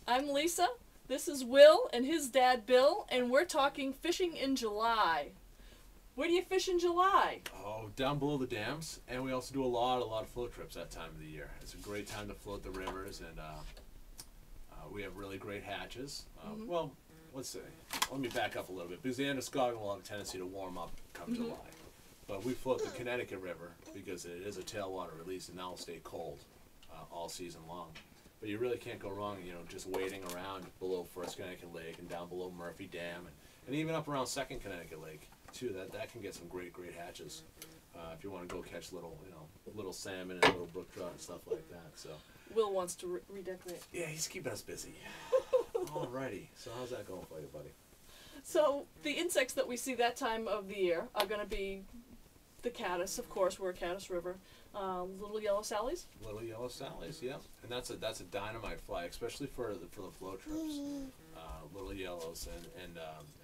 I'm Lisa. This is Will and his dad Bill, and we're talking fishing in July. Where do you fish in July? Oh, down below the dams, and we also do a lot of float trips that time of the year. It's a great time to float the rivers, and we have really great hatches. Well, let's see. Let me back up a little bit because the Androscoggin will have a tendency to warm up come July, but we float the Connecticut River because it is a tailwater release, and that'll stay cold all season long. But you really can't go wrong, just wading around below First Connecticut Lake and down below Murphy Dam, and even up around Second Connecticut Lake too. That can get some great hatches if you want to go catch little salmon and little brook trout and stuff like that. So Will wants to redecorate. yeah, he's keeping us busy. Alrighty, so how's that going for you, buddy? So the insects that we see that time of the year are going to be the caddis, of course. We're a caddis river. Little yellow sallies. Little yellow sallies, yeah, and that's a dynamite fly, especially for the float trips. Little yellows, and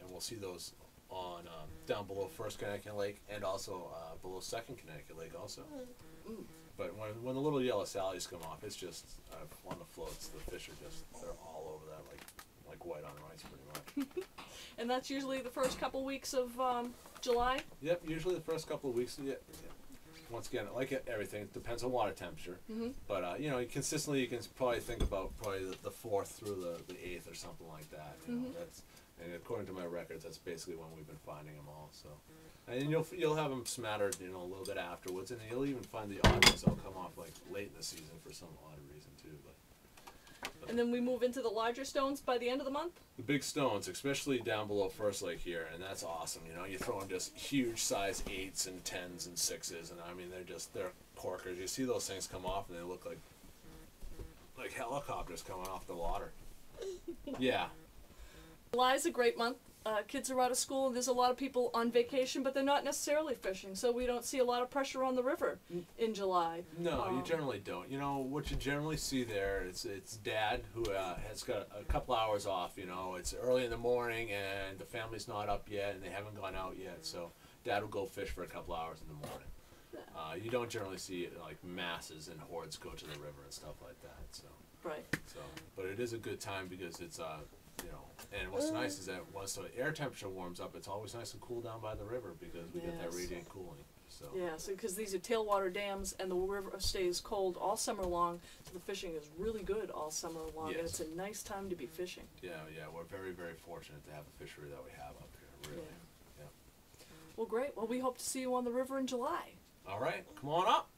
we'll see those on down below First Connecticut Lake and also below Second Connecticut Lake also. But when the little yellow sallies come off, it's just on the floats. The fish are they're all over that like white on rice, pretty much. And that's usually the first couple weeks of July. Yep, usually the first couple of weeks. Yeah. Once again, like everything, it depends on water temperature. But consistently, you can probably think about the 4th through the 8th or something like that. And according to my records, that's basically when we've been finding them all. So, and you'll have them smattered, a little bit afterwards, and you'll even find the odd ones that'll come off like late in the season for some odd reason too. But And then we move into the larger stones by the end of the month? The big stones, especially down below First Lake here, and that's awesome. You're throwing just huge size 8s and 10s and 6s, and I mean, they're corkers. You see those things come off, and they look like helicopters coming off the water. Yeah. July's a great month. Kids are out of school, and there's a lot of people on vacation, but they're not necessarily fishing, so we don't see a lot of pressure on the river in July. No, you generally don't. What you generally see there, it's Dad who has got a couple hours off. It's early in the morning, and the family's not up yet, and they haven't gone out yet, so Dad will go fish for a couple hours in the morning. You don't generally see like masses and hordes go to the river and stuff like that. So. Right. So, but it is a good time because it's and what's nice is that once the air temperature warms up, it's always nice and cool down by the river because we get that radiant cooling. So yes, because these are tailwater dams, and the river stays cold all summer long, so the fishing is really good all summer long, and it's a nice time to be fishing. Yeah, we're very fortunate to have the fishery that we have up here. Really. Yeah. Well, great. Well, we hope to see you on the river in July. All right, come on up.